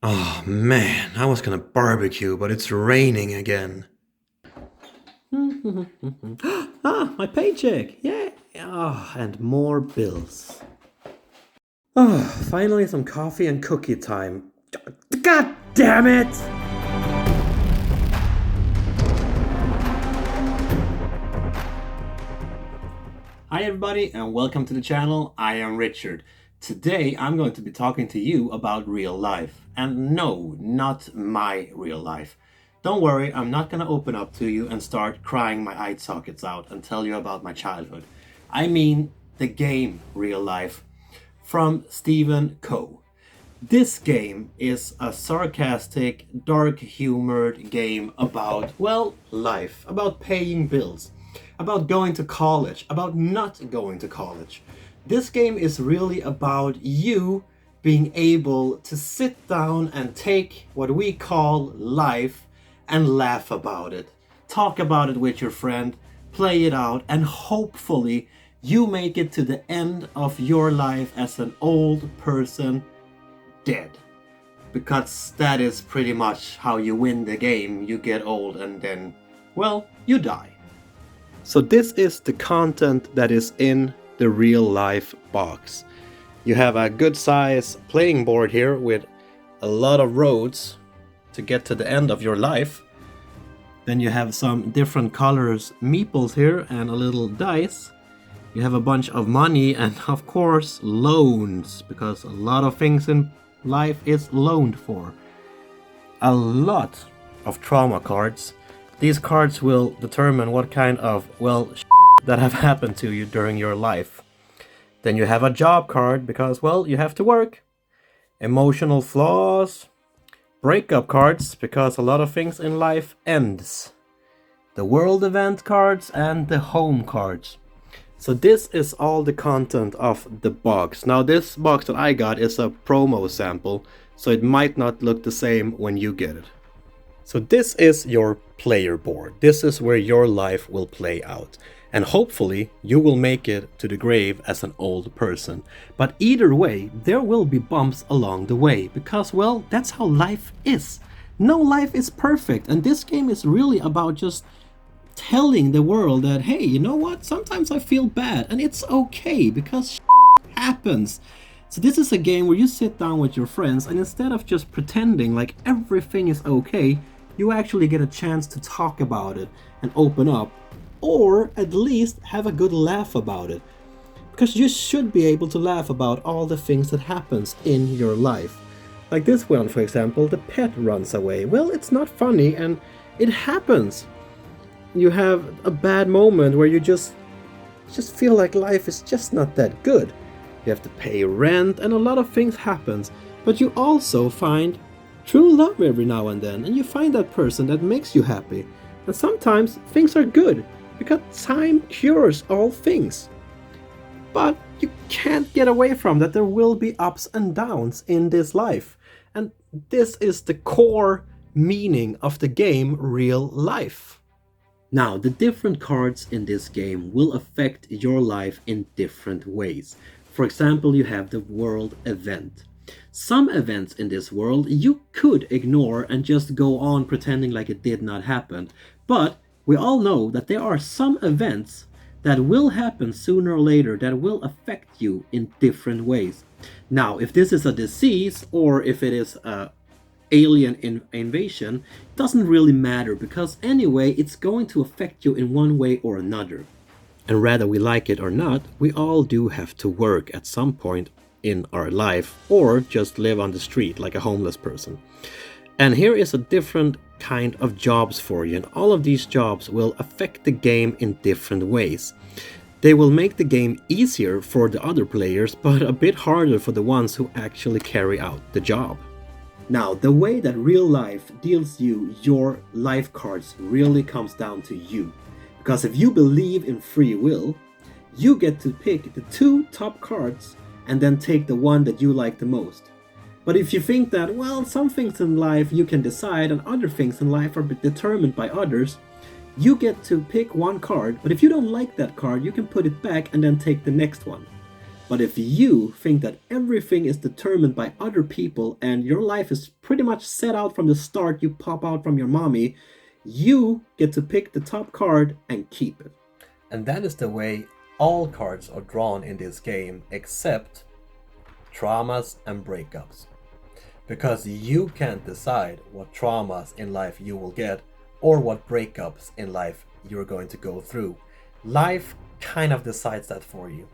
Oh man, I was gonna barbecue, but it's raining again. My paycheck! Yeah! And more bills. Finally some coffee and cookie time. God damn it! Hi everybody and welcome to the channel. I am Richard. Today I'm going to be talking to you about real life. And no, not my real life. Don't worry, I'm not gonna open up to you and start crying my eye sockets out and tell you about my childhood. I mean the game real life from Stephen Coe. This game is a sarcastic, dark-humored game about, well, life, about paying bills, about going to college, about not going to college. This game is really about you being able to sit down and take what we call life and laugh about it. Talk about it with your friend, play it out, and hopefully you make it to the end of your life as an old person dead. Because that is pretty much how you win the game. You get old and then, well, you die. So this is the content that is in the real life box. You have a good size playing board here with a lot of roads to get to the end of your life. Then you have some different colors meeples here and a little dice. You have a bunch of money and of course loans, because a lot of things in life is loaned for. A lot of trauma cards. These cards will determine what kind of, well, that have happened to you during your life. Then you have a job card because, well, you have to work. Emotional flaws. Breakup cards because a lot of things in life ends. The world event cards and the home cards. So this is all the content of the box. Now this box that I got is a promo sample, so it might not look the same when you get it. So this is your player board. This is where your life will play out. And hopefully you will make it to the grave as an old person. But either way, there will be bumps along the way because, well, that's how life is. No life is perfect, and this game is really about just telling the world that, hey, you know what? Sometimes I feel bad and it's okay because happens. So this is a game where you sit down with your friends and instead of just pretending like everything is okay, you actually get a chance to talk about it and open up, or at least have a good laugh about it. Because you should be able to laugh about all the things that happens in your life. Like this one, for example, the pet runs away. Well, it's not funny and it happens. You have a bad moment where you just feel like life is just not that good. You have to pay rent and a lot of things happens, but you also find true love every now and then, and you find that person that makes you happy. And sometimes things are good because time cures all things. But you can't get away from that there will be ups and downs in this life. And this is the core meaning of the game real life. Now, the different cards in this game will affect your life in different ways. For example, you have the world event. Some events in this world you could ignore and just go on pretending like it did not happen. But we all know that there are some events that will happen sooner or later that will affect you in different ways. Now, if this is a disease or if it is a alien invasion, doesn't really matter because anyway it's going to affect you in one way or another. And whether we like it or not, we all do have to work at some point in our life or just live on the street like a homeless person. And here is a different kind of jobs for you, and all of these jobs will affect the game in different ways. They will make the game easier for the other players but a bit harder for the ones who actually carry out the job. Now, the way that real life deals you your life cards really comes down to you. Because if you believe in free will, you get to pick the 2 top cards and then take the one that you like the most. But if you think that, well, some things in life you can decide and other things in life are determined by others, you get to pick one card, but if you don't like that card, you can put it back and then take the next one. But if you think that everything is determined by other people and your life is pretty much set out from the start, you pop out from your mommy, you get to pick the top card and keep it. And that is the way all cards are drawn in this game, except traumas and breakups. Because you can't decide what traumas in life you will get or what breakups in life you're going to go through. Life kind of decides that for you.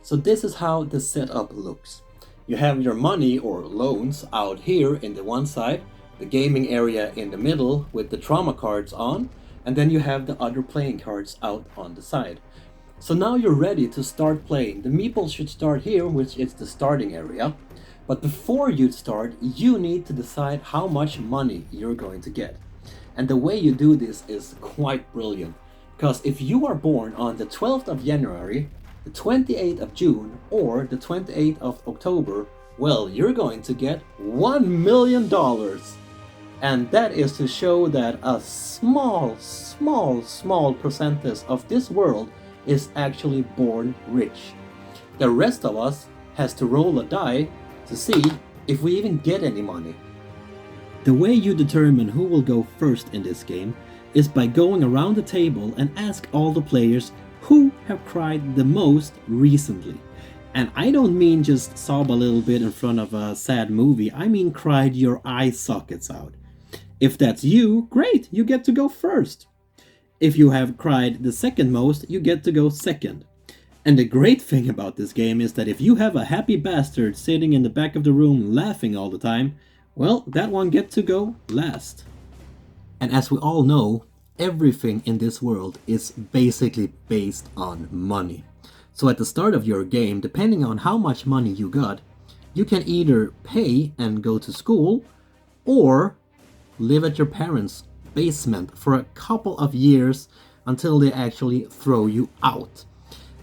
So this is how the setup looks. You have your money or loans out here in the one side, the gaming area in the middle with the trauma cards on, and then you have the other playing cards out on the side. So now you're ready to start playing. The meeples should start here, which is the starting area. But before you start, you need to decide how much money you're going to get. And the way you do this is quite brilliant. Because if you are born on the 12th of January, the 28th of June, or the 28th of October, well, you're going to get $1 million. And that is to show that a small percentage of this world is actually born rich. The rest of us has to roll a die to see if we even get any money. The way you determine who will go first in this game is by going around the table and ask all the players who have cried the most recently. And I don't mean just sob a little bit in front of a sad movie, I mean cried your eye sockets out. If that's you, great, you get to go first. If you have cried the second most, you get to go second. And the great thing about this game is that if you have a happy bastard sitting in the back of the room laughing all the time, well, that one gets to go last. And as we all know, everything in this world is basically based on money. So at the start of your game, depending on how much money you got, you can either pay and go to school or live at your parents' basement for a couple of years until they actually throw you out.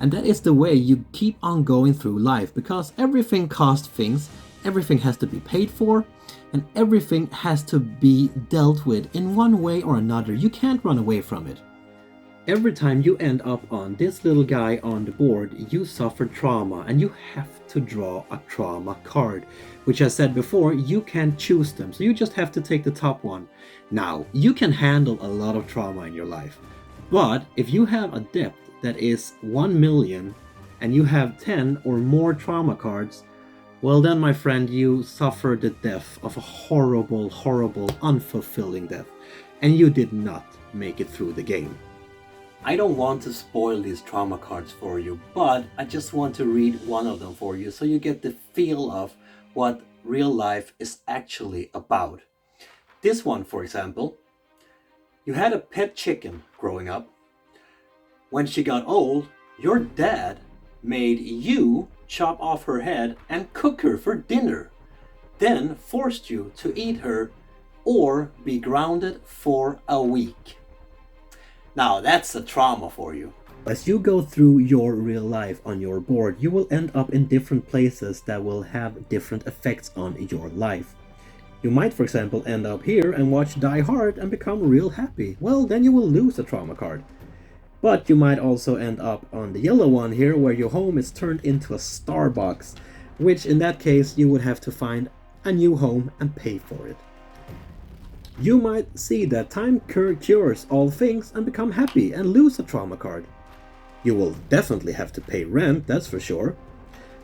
And that is the way you keep on going through life, because everything costs things, everything has to be paid for, and everything has to be dealt with in one way or another. You can't run away from it. Every time you end up on this little guy on the board, you suffer trauma and you have to draw a trauma card. Which I said before, you can't choose them, so you just have to take the top one. Now, you can handle a lot of trauma in your life, but if you have a debt that is 1 million and you have 10 or more trauma cards, well then, my friend, you suffer the death of a horrible, unfulfilling death, and you did not make it through the game. I don't want to spoil these trauma cards for you, but I just want to read one of them for you so you get the feel of what real life is actually about. This one, for example, you had a pet chicken growing up. When she got old, your dad made you chop off her head and cook her for dinner, then forced you to eat her or be grounded for a week. Now that's a trauma for you. As you go through your real life on your board, you will end up in different places that will have different effects on your life. You might, for example, end up here and watch Die Hard and become real happy. Well, then you will lose a trauma card. But you might also end up on the yellow one here, where your home is turned into a Starbucks, which in that case you would have to find a new home and pay for it. You might see that time cures all things and become happy and lose a trauma card. You will definitely have to pay rent, that's for sure.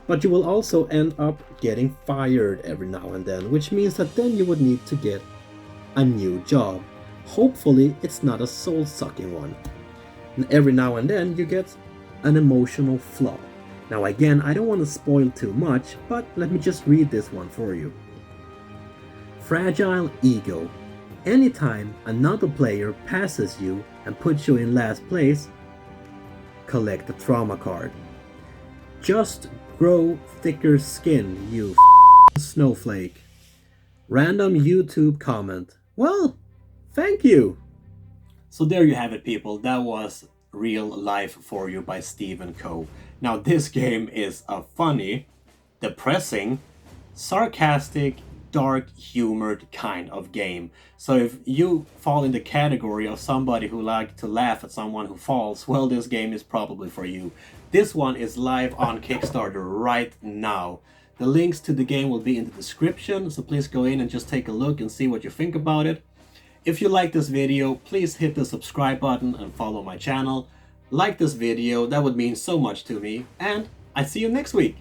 But you will also end up getting fired every now and then, which means that then you would need to get a new job. Hopefully it's not a soul-sucking one. And every now and then you get an emotional flaw. Now again, I don't want to spoil too much, but let me just read this one for you. Fragile ego. Anytime another player passes you and puts you in last place, collect a trauma card. Just grow thicker skin, you snowflake. Random YouTube comment. Well, thank you. So there you have it, people. That was Real Life for You by Stephen Coe. Now this game is a funny, depressing, sarcastic, dark humored kind of game. So if you fall in the category of somebody who like to laugh at someone who falls, well, this game is probably for you. This one is live on Kickstarter right now. The links to the game will be in the description, so please go in and just take a look and see what you think about it. If you like this video, please hit the subscribe button and follow my channel. Like this video, that would mean so much to me, and I see you next week.